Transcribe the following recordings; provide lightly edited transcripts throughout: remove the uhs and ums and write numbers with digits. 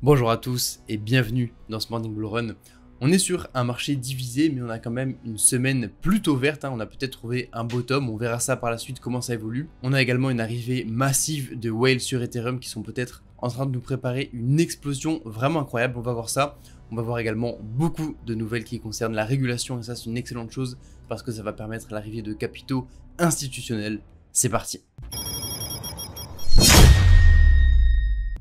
Bonjour à tous et bienvenue dans ce Morning Bull Run. On est sur un marché divisé, mais on a quand même une semaine plutôt verte. On a peut-être trouvé un bottom, on verra ça par la suite comment ça évolue. On a également une arrivée massive de whales sur Ethereum qui sont peut-être en train de nous préparer une explosion vraiment incroyable. On va voir ça. On va voir également beaucoup de nouvelles qui concernent la régulation et ça c'est une excellente chose parce que ça va permettre l'arrivée de capitaux institutionnels. C'est parti.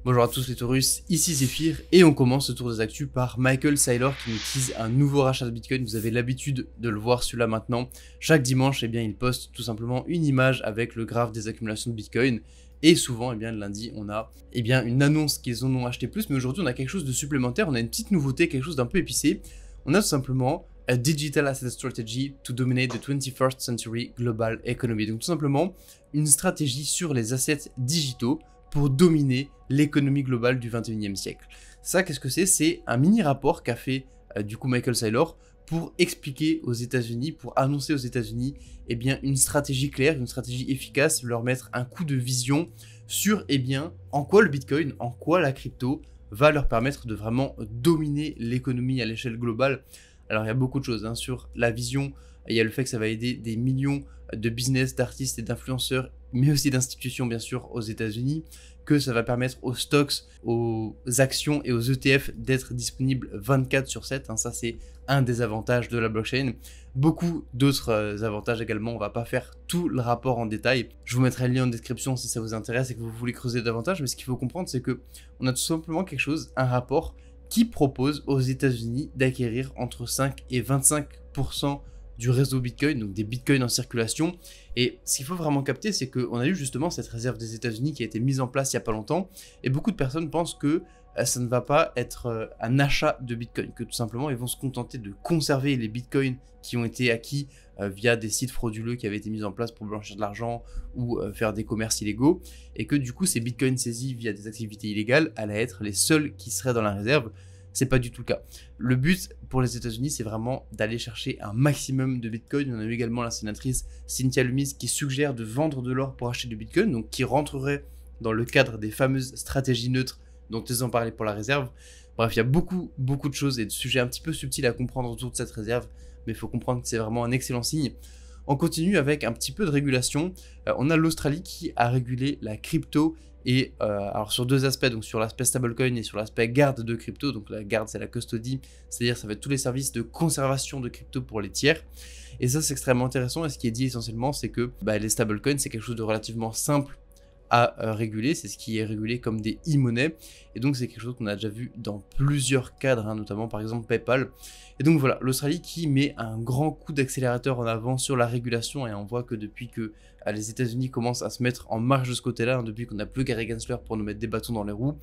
Bonjour à tous les Taurus, ici Zephyr et on commence ce tour des actus par Michael Saylor qui nous tease un nouveau rachat de Bitcoin. Vous avez l'habitude de le voir celui-là maintenant. Chaque dimanche, il poste tout simplement une image avec le graphe des accumulations de Bitcoin. Et souvent, le lundi, on a une annonce qu'ils en ont acheté plus. Mais aujourd'hui, on a quelque chose de supplémentaire. On a une petite nouveauté, quelque chose d'un peu épicé. On a tout simplement a Digital Asset Strategy to Dominate the 21st Century Global Economy. Donc tout simplement, une stratégie sur les assets digitaux pour dominer l'économie globale du 21e siècle. Ça, qu'est-ce que c'est? C'est un mini rapport qu'a fait Michael Saylor pour expliquer aux États-Unis, pour annoncer aux États-Unis une stratégie claire, une stratégie efficace, leur mettre un coup de vision sur en quoi le Bitcoin, en quoi la crypto va leur permettre de vraiment dominer l'économie à l'échelle globale. Alors il y a beaucoup de choses sur la vision, il y a le fait que ça va aider des millions de business, d'artistes et d'influenceurs, mais aussi d'institutions bien sûr aux États-Unis, que ça va permettre aux stocks, aux actions et aux ETF d'être disponibles 24/7. Ça c'est un des avantages de la blockchain. Beaucoup d'autres avantages également, on va pas faire tout le rapport en détail. Je vous mettrai le lien en description si ça vous intéresse et que vous voulez creuser davantage, mais ce qu'il faut comprendre c'est que on a tout simplement quelque chose, un rapport qui propose aux États-Unis d'acquérir entre 5 et 25% du réseau Bitcoin, donc des Bitcoins en circulation. Et ce qu'il faut vraiment capter, c'est qu'on a eu justement cette réserve des États-Unis qui a été mise en place il n'y a pas longtemps, et beaucoup de personnes pensent que ça ne va pas être un achat de Bitcoin, que tout simplement ils vont se contenter de conserver les Bitcoins qui ont été acquis via des sites frauduleux qui avaient été mis en place pour blanchir de l'argent ou faire des commerces illégaux, et que du coup ces Bitcoins saisis via des activités illégales allaient être les seuls qui seraient dans la réserve. C'est pas du tout le cas. Le but pour les États-Unis, c'est vraiment d'aller chercher un maximum de Bitcoin. On a eu également la sénatrice Cynthia Lummis qui suggère de vendre de l'or pour acheter du Bitcoin, donc qui rentrerait dans le cadre des fameuses stratégies neutres dont ils ont parlé pour la réserve. Bref, il y a beaucoup de choses et de sujets un petit peu subtils à comprendre autour de cette réserve, mais il faut comprendre que c'est vraiment un excellent signe. On continue avec un petit peu de régulation. On a l'Australie qui a régulé la crypto. Et alors sur deux aspects, donc sur l'aspect stablecoin et sur l'aspect garde de crypto. Donc la garde c'est la custody, c'est-à-dire ça va être tous les services de conservation de crypto pour les tiers. Et ça c'est extrêmement intéressant et ce qui est dit essentiellement c'est que les stablecoins c'est quelque chose de relativement simple à réguler, c'est ce qui est régulé comme des e-monnaies et donc c'est quelque chose qu'on a déjà vu dans plusieurs cadres, notamment par exemple PayPal. Et donc voilà, l'Australie qui met un grand coup d'accélérateur en avant sur la régulation et on voit que depuis que les États-Unis commencent à se mettre en marche de ce côté-là, depuis qu'on n'a plus Gary Gensler pour nous mettre des bâtons dans les roues,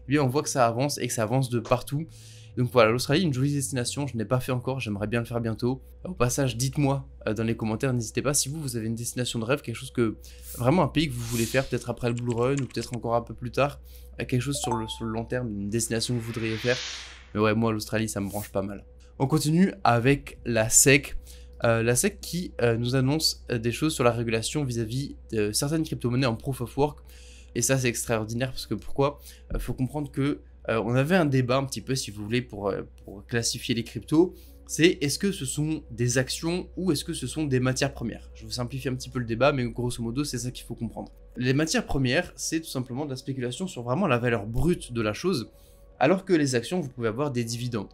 on voit que ça avance et que ça avance de partout. Donc voilà, l'Australie, une jolie destination, je ne l'ai pas fait encore, j'aimerais bien le faire bientôt. Au passage, dites-moi dans les commentaires, n'hésitez pas si vous avez une destination de rêve, quelque chose que, vraiment un pays que vous voulez faire, peut-être après le Bull Run ou peut-être encore un peu plus tard, quelque chose sur le long terme, une destination que vous voudriez faire. Mais ouais, moi l'Australie, ça me branche pas mal. On continue avec la SEC. La SEC qui nous annonce des choses sur la régulation vis-à-vis de certaines crypto-monnaies en proof of work. Et ça, c'est extraordinaire parce que pourquoi? Faut comprendre que on avait un débat un petit peu, si vous voulez, pour classifier les cryptos. C'est est-ce que ce sont des actions ou est-ce que ce sont des matières premières? Je vous simplifie un petit peu le débat, mais grosso modo, c'est ça qu'il faut comprendre. Les matières premières, c'est tout simplement de la spéculation sur vraiment la valeur brute de la chose, alors que les actions, vous pouvez avoir des dividendes.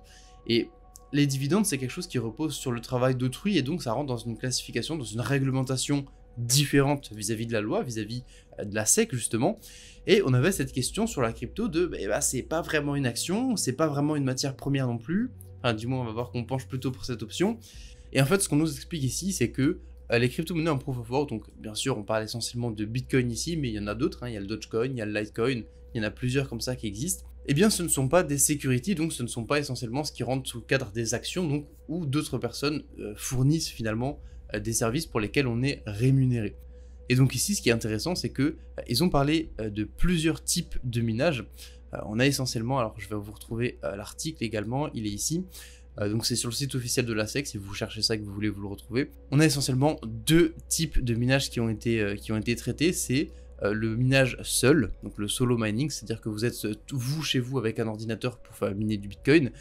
Et les dividendes, c'est quelque chose qui repose sur le travail d'autrui et donc ça rentre dans une classification, dans une réglementation différente vis-à-vis de la loi, vis-à-vis de la SEC justement. Et on avait cette question sur la crypto de c'est pas vraiment une action, c'est pas vraiment une matière première non plus. Enfin, du moins, on va voir qu'on penche plutôt pour cette option. Et en fait, ce qu'on nous explique ici, c'est que les crypto-monnaies en proof of work, donc bien sûr, on parle essentiellement de Bitcoin ici, mais il y en a d'autres, il y a le Dogecoin, il y a le Litecoin, il y en a plusieurs comme ça qui existent. Ce ne sont pas des securities, donc ce ne sont pas essentiellement ce qui rentre sous le cadre des actions, donc où d'autres personnes fournissent finalement des services pour lesquels on est rémunéré. Et donc ici, ce qui est intéressant, c'est que ils ont parlé de plusieurs types de minage. On a essentiellement, alors je vais vous retrouver l'article également, il est ici. Donc c'est sur le site officiel de la SEC, si vous cherchez ça et que vous voulez vous le retrouver. On a essentiellement deux types de minage qui ont été traités, c'est le minage seul, donc le solo mining, c'est-à-dire que vous êtes vous chez vous avec un ordinateur pour faire miner du Bitcoin,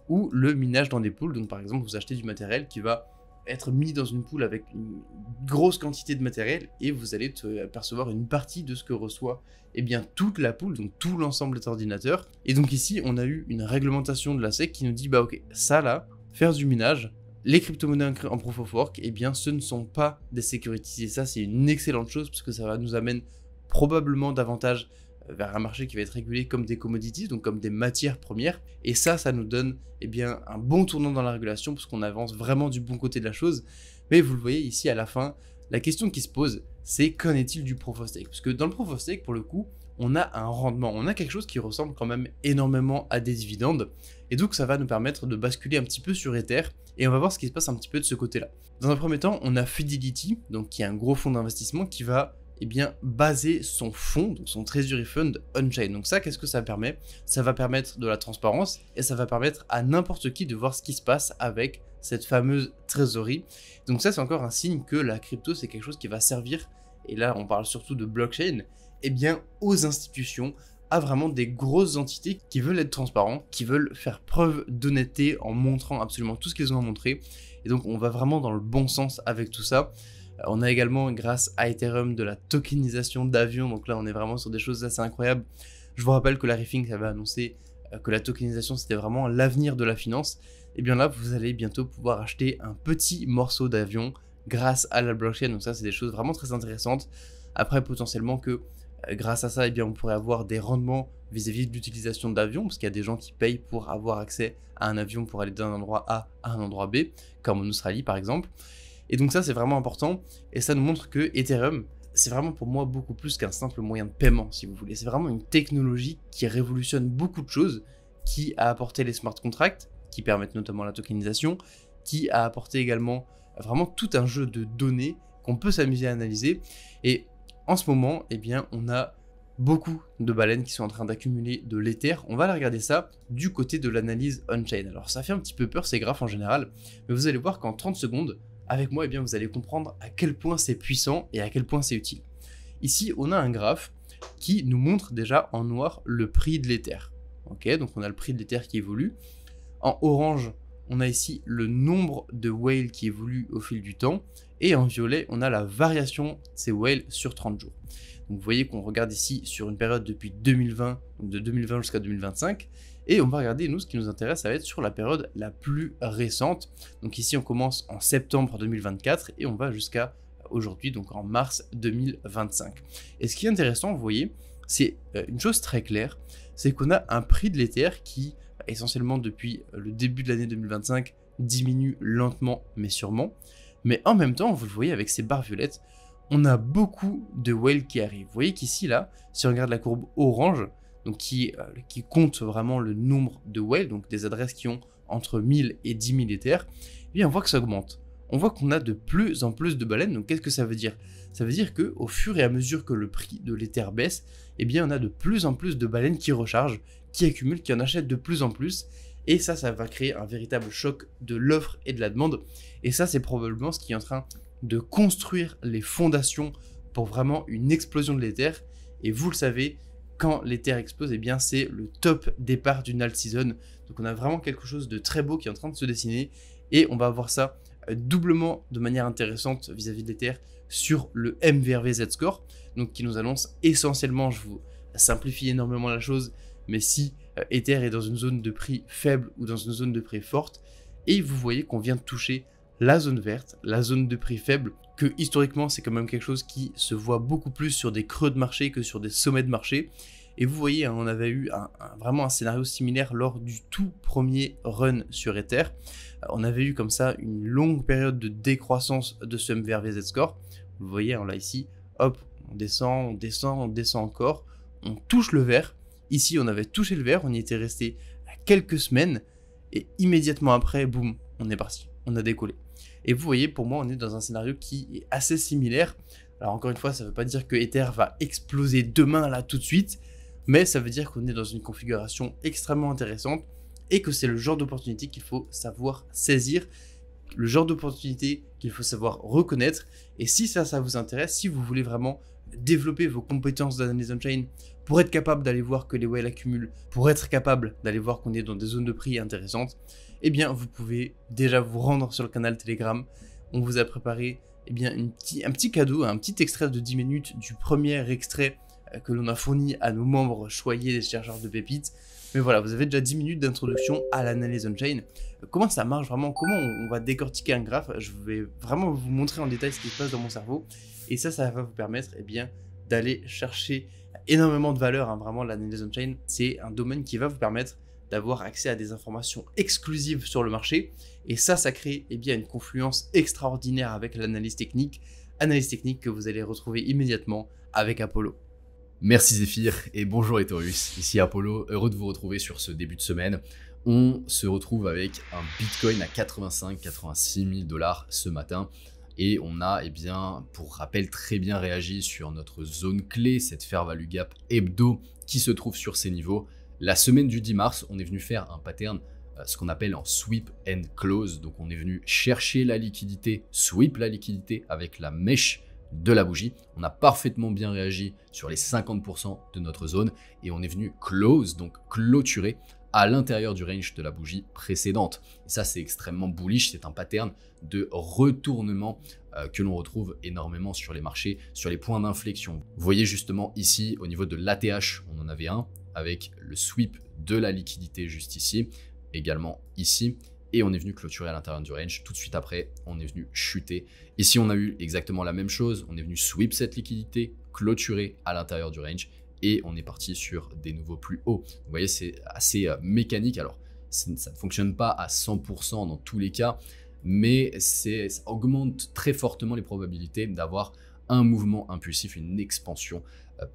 ou le minage dans des pools, donc par exemple vous achetez du matériel qui va être mis dans une pool avec une grosse quantité de matériel et vous allez percevoir une partie de ce que reçoit toute la pool, donc tout l'ensemble des ordinateurs. Et donc ici on a eu une réglementation de la SEC qui nous dit bah ok, ça là, faire du minage, les crypto-monnaies en proof of work, ce ne sont pas des securities. Et ça c'est une excellente chose parce que ça nous amène probablement davantage vers un marché qui va être régulé comme des commodities, donc comme des matières premières. Et ça nous donne un bon tournant dans la régulation parce qu'on avance vraiment du bon côté de la chose. Mais vous le voyez ici à la fin, la question qui se pose, c'est qu'en est-il du proof of stake? Parce que dans le proof of stake, pour le coup, on a un rendement, on a quelque chose qui ressemble quand même énormément à des dividendes. Et donc ça va nous permettre de basculer un petit peu sur Ether et on va voir ce qui se passe un petit peu de ce côté-là. Dans un premier temps, on a Fidelity, donc qui est un gros fonds d'investissement qui va baser son fonds, donc son Treasury Fund on-chain. Donc ça, qu'est-ce que ça permet? Ça va permettre de la transparence et ça va permettre à n'importe qui de voir ce qui se passe avec cette fameuse trésorerie. Donc ça, c'est encore un signe que la crypto, c'est quelque chose qui va servir, et là, on parle surtout de blockchain, aux institutions, à vraiment des grosses entités qui veulent être transparents, qui veulent faire preuve d'honnêteté en montrant absolument tout ce qu'ils ont à montrer. Et donc, on va vraiment dans le bon sens avec tout ça. On a également, grâce à Ethereum, de la tokenisation d'avions. Donc là, on est vraiment sur des choses assez incroyables. Je vous rappelle que Larry Fink avait annoncé que la tokenisation, c'était vraiment l'avenir de la finance. Et bien là, vous allez bientôt pouvoir acheter un petit morceau d'avion grâce à la blockchain. Donc ça, c'est des choses vraiment très intéressantes. Après, potentiellement que grâce à ça, on pourrait avoir des rendements vis-à-vis de l'utilisation d'avions, parce qu'il y a des gens qui payent pour avoir accès à un avion pour aller d'un endroit A à un endroit B, comme en Australie par exemple. Et donc ça, c'est vraiment important, et ça nous montre que Ethereum, c'est vraiment pour moi beaucoup plus qu'un simple moyen de paiement, si vous voulez. C'est vraiment une technologie qui révolutionne beaucoup de choses, qui a apporté les smart contracts, qui permettent notamment la tokenisation, qui a apporté également vraiment tout un jeu de données qu'on peut s'amuser à analyser. Et en ce moment, on a beaucoup de baleines qui sont en train d'accumuler de l'Ether. On va aller regarder ça du côté de l'analyse on-chain. Alors ça fait un petit peu peur ces graphes en général, mais vous allez voir qu'en 30 secondes, avec moi, vous allez comprendre à quel point c'est puissant et à quel point c'est utile. Ici, on a un graphe qui nous montre déjà en noir le prix de l'Ether. Ok, donc on a le prix de l'Ether qui évolue. En orange, on a ici le nombre de whales qui évoluent au fil du temps. Et en violet, on a la variation de ces whales sur 30 jours. Donc vous voyez qu'on regarde ici sur une période depuis 2020, donc de 2020 jusqu'à 2025. Et on va regarder, nous, ce qui nous intéresse, ça va être sur la période la plus récente. Donc ici, on commence en septembre 2024 et on va jusqu'à aujourd'hui, donc en mars 2025. Et ce qui est intéressant, vous voyez, c'est une chose très claire, c'est qu'on a un prix de l'Ether qui, essentiellement depuis le début de l'année 2025, diminue lentement mais sûrement. Mais en même temps, vous le voyez avec ces barres violettes, on a beaucoup de whales qui arrivent. Vous voyez qu'ici, là, si on regarde la courbe orange, donc qui compte vraiment le nombre de whales, donc des adresses qui ont entre 1000 et 10 000 Ethers, on voit que ça augmente. On voit qu'on a de plus en plus de baleines. Donc qu'est-ce que ça veut dire? Ça veut dire qu'au fur et à mesure que le prix de l'Ether baisse, on a de plus en plus de baleines qui rechargent, qui accumulent, qui en achètent de plus en plus. Et ça va créer un véritable choc de l'offre et de la demande. Et ça, c'est probablement ce qui est en train de construire les fondations pour vraiment une explosion de l'Ether. Et vous le savez, quand l'Ether explose, c'est le top départ d'une alt season. Donc on a vraiment quelque chose de très beau qui est en train de se dessiner. Et on va voir ça doublement de manière intéressante vis-à-vis de l'Ether sur le MVRV Z-Score. Donc qui nous annonce essentiellement, je vous simplifie énormément la chose, mais si Ether est dans une zone de prix faible ou dans une zone de prix forte, et vous voyez qu'on vient de toucher la zone verte, la zone de prix faible, que historiquement c'est quand même quelque chose qui se voit beaucoup plus sur des creux de marché que sur des sommets de marché. Et vous voyez, on avait eu vraiment un scénario similaire lors du tout premier run sur Ether. On avait eu comme ça une longue période de décroissance de ce MVRV Z-Score. Vous voyez, là ici, hop, on descend, on descend, on descend encore, on touche le vert. Ici, on avait touché le vert, on y était resté quelques semaines, et immédiatement après, boum, on est parti, on a décollé. Et vous voyez, pour moi, on est dans un scénario qui est assez similaire. Alors encore une fois, ça ne veut pas dire que Ether va exploser demain, là, tout de suite, mais ça veut dire qu'on est dans une configuration extrêmement intéressante et que c'est le genre d'opportunité qu'il faut savoir saisir, le genre d'opportunité qu'il faut savoir reconnaître. Et si ça vous intéresse, si vous voulez vraiment développer vos compétences d'analyse on-chain, pour être capable d'aller voir que les whales accumulent, pour être capable d'aller voir qu'on est dans des zones de prix intéressantes, eh bien vous pouvez déjà vous rendre sur le canal Telegram. On vous a préparé eh bien, un petit cadeau, un petit extrait de 10 minutes du premier extrait que l'on a fourni à nos membres choyés des chercheurs de pépites. Mais voilà, vous avez déjà 10 minutes d'introduction à l'analyse on-chain. Comment ça marche vraiment? Comment on va décortiquer un graphe? Je vais vraiment vous montrer en détail ce qui se passe dans mon cerveau. Et ça va vous permettre eh bien, d'aller chercher énormément de valeur. Vraiment, l'analyse on-chain, c'est un domaine qui va vous permettre d'avoir accès à des informations exclusives sur le marché. Et ça crée eh bien, une confluence extraordinaire avec l'analyse technique que vous allez retrouver immédiatement avec Apollo. Merci Zéphyr et bonjour Etorius, ici Apollo, heureux de vous retrouver sur ce début de semaine. On se retrouve avec un Bitcoin à 85-86 000 dollars ce matin et on a, eh bien, pour rappel, très bien réagi sur notre zone clé, cette fair value gap hebdo qui se trouve sur ces niveaux. La semaine du 10 mars, on est venu faire un pattern, ce qu'on appelle en sweep and close, donc on est venu chercher la liquidité, sweep la liquidité avec la mèche de la bougie. On a parfaitement bien réagi sur les 50% de notre zone et on est venu close, donc clôturer à l'intérieur du range de la bougie précédente. Et ça, c'est extrêmement bullish, c'est un pattern de retournement que l'on retrouve énormément sur les marchés, sur les points d'inflexion. Vous voyez justement ici, au niveau de l'ATH, on en avait un avec le sweep de la liquidité juste ici, également ici. Et on est venu clôturer à l'intérieur du range. Tout de suite après, on est venu chuter. Ici, on a eu exactement la même chose. On est venu sweep cette liquidité, clôturer à l'intérieur du range et on est parti sur des nouveaux plus hauts. Vous voyez, c'est assez mécanique. Alors, ça ne fonctionne pas à 100% dans tous les cas, mais ça augmente très fortement les probabilités d'avoir un mouvement impulsif, une expansion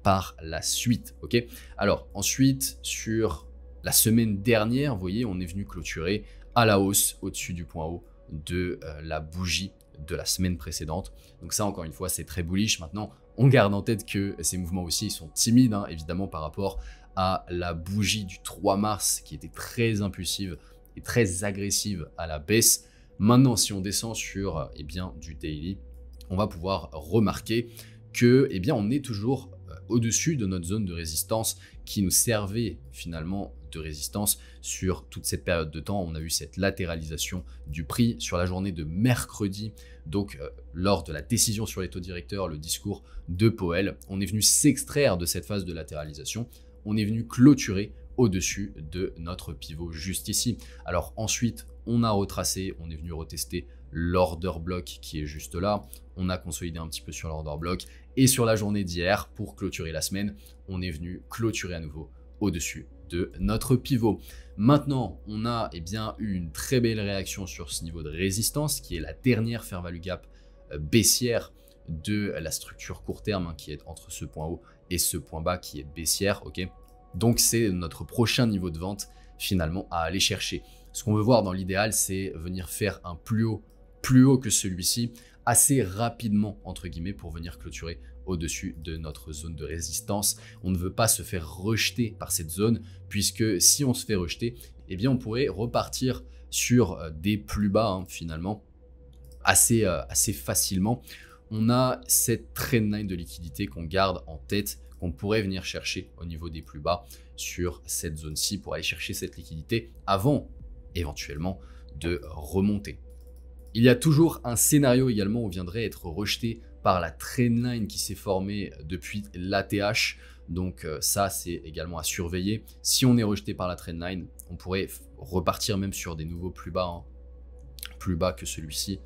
par la suite. Ok. Alors, ensuite, sur la semaine dernière, vous voyez, on est venu clôturer à la hausse au-dessus du point haut de la bougie de la semaine précédente. Donc ça, encore une fois, c'est très bullish. Maintenant, on garde en tête que ces mouvements aussi sont timides, hein, évidemment, par rapport à la bougie du 3 mars qui était très impulsive et très agressive à la baisse. Maintenant, si on descend sur eh bien, du daily, on va pouvoir remarquer que eh bien, on est toujours au-dessus de notre zone de résistance qui nous servait finalement de résistance sur toute cette période de temps. On a eu cette latéralisation du prix sur la journée de mercredi, donc lors de la décision sur les taux directeurs, le discours de Powell, on est venu s'extraire de cette phase de latéralisation, on est venu clôturer au-dessus de notre pivot juste ici. Alors ensuite, on a retracé, on est venu retester l'order block qui est juste là, on a consolidé un petit peu sur l'order block et sur la journée d'hier, pour clôturer la semaine, on est venu clôturer à nouveau au-dessus de notre pivot. Maintenant, on a eh bien, eu une très belle réaction sur ce niveau de résistance qui est la dernière fair value gap baissière de la structure court terme qui est entre ce point haut et ce point bas qui est baissière. Ok. Donc c'est notre prochain niveau de vente finalement à aller chercher. Ce qu'on veut voir dans l'idéal, c'est venir faire un plus haut que celui-ci assez rapidement entre guillemets pour venir clôturer au-dessus de notre zone de résistance. On ne veut pas se faire rejeter par cette zone puisque si on se fait rejeter, eh bien on pourrait repartir sur des plus bas finalement assez facilement. On a cette trendline de liquidité qu'on garde en tête, qu'on pourrait venir chercher au niveau des plus bas sur cette zone-ci pour aller chercher cette liquidité avant éventuellement de remonter. Il y a toujours un scénario également où on viendrait être rejeté par la trendline qui s'est formée depuis l'ATH. Donc ça, c'est également à surveiller. Si on est rejeté par la trendline, on pourrait repartir même sur des nouveaux plus bas, plus bas que celui-ci,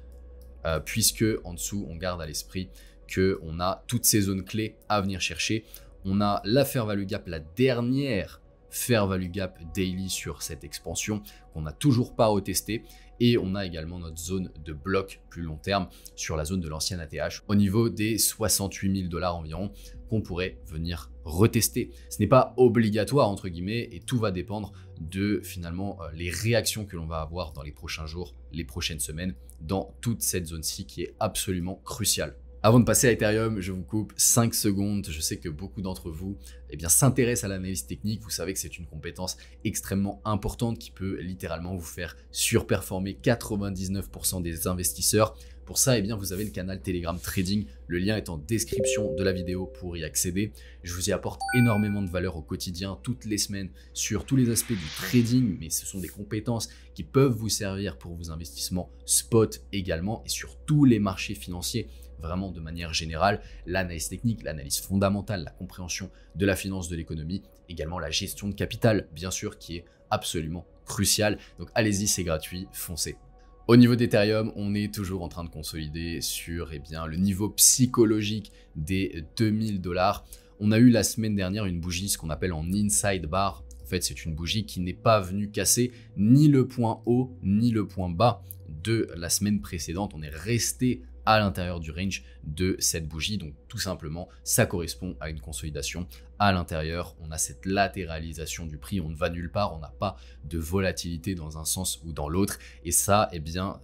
puisque en dessous, on garde à l'esprit qu'on a toutes ces zones clés à venir chercher. On a la fair value gap, la dernière fair value gap daily sur cette expansion qu'on n'a toujours pas retesté. Et on a également notre zone de bloc plus long terme sur la zone de l'ancienne ATH au niveau des 68 000 $ environ qu'on pourrait venir retester. Ce n'est pas obligatoire entre guillemets et tout va dépendre de finalement les réactions que l'on va avoir dans les prochains jours, les prochaines semaines dans toute cette zone-ci qui est absolument cruciale. Avant de passer à Ethereum, je vous coupe 5 secondes. Je sais que beaucoup d'entre vous s'intéressent à l'analyse technique. Vous savez que c'est une compétence extrêmement importante qui peut littéralement vous faire surperformer 99% des investisseurs. Pour ça, vous avez le canal Telegram Trading. Le lien est en description de la vidéo pour y accéder. Je vous y apporte énormément de valeur au quotidien, toutes les semaines, sur tous les aspects du trading. Mais ce sont des compétences qui peuvent vous servir pour vos investissements spot également et sur tous les marchés financiers. Vraiment de manière générale, l'analyse technique, l'analyse fondamentale, la compréhension de la finance, de l'économie, également la gestion de capital, bien sûr, qui est absolument cruciale. Donc allez-y, c'est gratuit, foncez. Au niveau d'Ethereum, on est toujours en train de consolider sur le niveau psychologique des 2000 $. On a eu la semaine dernière une bougie, ce qu'on appelle en inside bar. En fait, c'est une bougie qui n'est pas venue casser ni le point haut ni le point bas de la semaine précédente. On est resté à l'intérieur du range de cette bougie. Donc tout simplement, ça correspond à une consolidation. À l'intérieur, on a cette latéralisation du prix, on ne va nulle part, on n'a pas de volatilité dans un sens ou dans l'autre. Et ça,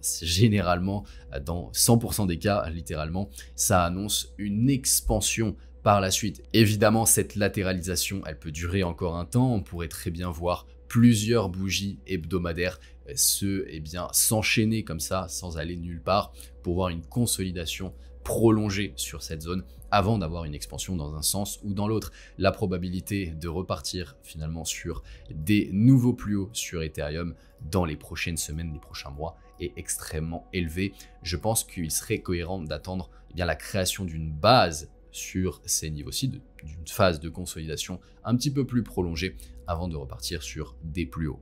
c'est généralement, dans 100% des cas, littéralement, ça annonce une expansion par la suite. Évidemment, cette latéralisation, elle peut durer encore un temps. On pourrait très bien voir plusieurs bougies hebdomadaires s'enchaîner comme ça sans aller nulle part pour voir une consolidation prolongée sur cette zone avant d'avoir une expansion dans un sens ou dans l'autre. La probabilité de repartir finalement sur des nouveaux plus hauts sur Ethereum dans les prochaines semaines, les prochains mois est extrêmement élevée. Je pense qu'il serait cohérent d'attendre la création d'une base sur ces niveaux-ci, d'une phase de consolidation un petit peu plus prolongée avant de repartir sur des plus hauts.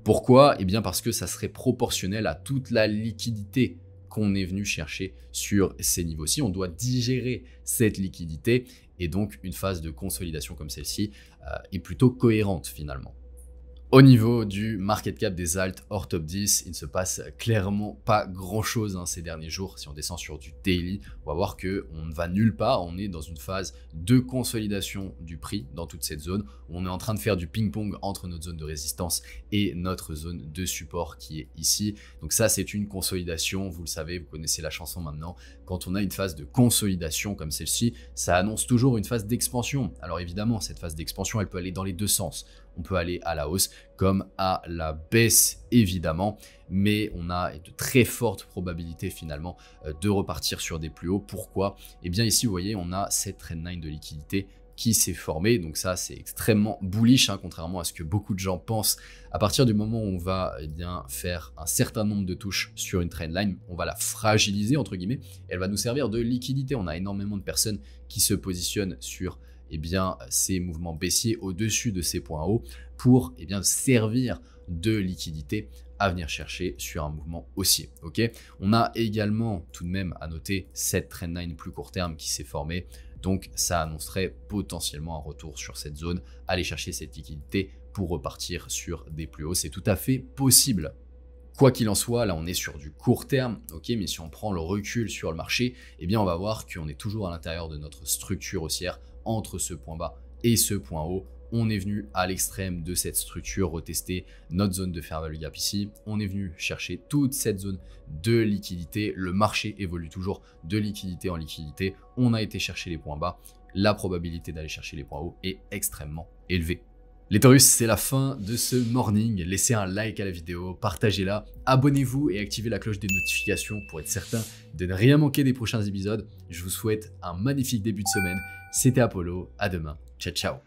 Pourquoi ? Parce que ça serait proportionnel à toute la liquidité qu'on est venu chercher sur ces niveaux-ci. On doit digérer cette liquidité et donc une phase de consolidation comme celle-ci est plutôt cohérente finalement. Au niveau du market cap des alts hors top 10, il ne se passe clairement pas grand chose ces derniers jours. Si on descend sur du daily, on va voir qu'on ne va nulle part. On est dans une phase de consolidation du prix dans toute cette zone. On est en train de faire du ping-pong entre notre zone de résistance et notre zone de support qui est ici. Donc ça, c'est une consolidation. Vous le savez, vous connaissez la chanson maintenant. Quand on a une phase de consolidation comme celle-ci, ça annonce toujours une phase d'expansion. Alors évidemment, cette phase d'expansion, elle peut aller dans les deux sens. On peut aller à la hausse comme à la baisse évidemment, mais on a de très fortes probabilités finalement de repartir sur des plus hauts. Pourquoi ? Ici vous voyez, on a cette trendline de liquidité qui s'est formée, donc ça c'est extrêmement bullish, contrairement à ce que beaucoup de gens pensent. À partir du moment où on va faire un certain nombre de touches sur une trendline, on va la fragiliser entre guillemets, elle va nous servir de liquidité. On a énormément de personnes qui se positionnent sur ces mouvements baissiers au-dessus de ces points hauts pour servir de liquidité à venir chercher sur un mouvement haussier. On a également tout de même à noter cette trendline plus court terme qui s'est formée, donc ça annoncerait potentiellement un retour sur cette zone, aller chercher cette liquidité pour repartir sur des plus hauts. C'est tout à fait possible. Quoi qu'il en soit, là on est sur du court terme, mais si on prend le recul sur le marché, on va voir qu'on est toujours à l'intérieur de notre structure haussière entre ce point bas et ce point haut. On est venu à l'extrême de cette structure, retester notre zone de fair value gap ici. On est venu chercher toute cette zone de liquidité. Le marché évolue toujours de liquidité en liquidité. On a été chercher les points bas. La probabilité d'aller chercher les points hauts est extrêmement élevée. Les Taurus, c'est la fin de ce morning. Laissez un like à la vidéo, partagez-la, abonnez-vous et activez la cloche des notifications pour être certain de ne rien manquer des prochains épisodes. Je vous souhaite un magnifique début de semaine. C'était Apollo, à demain. Ciao, ciao.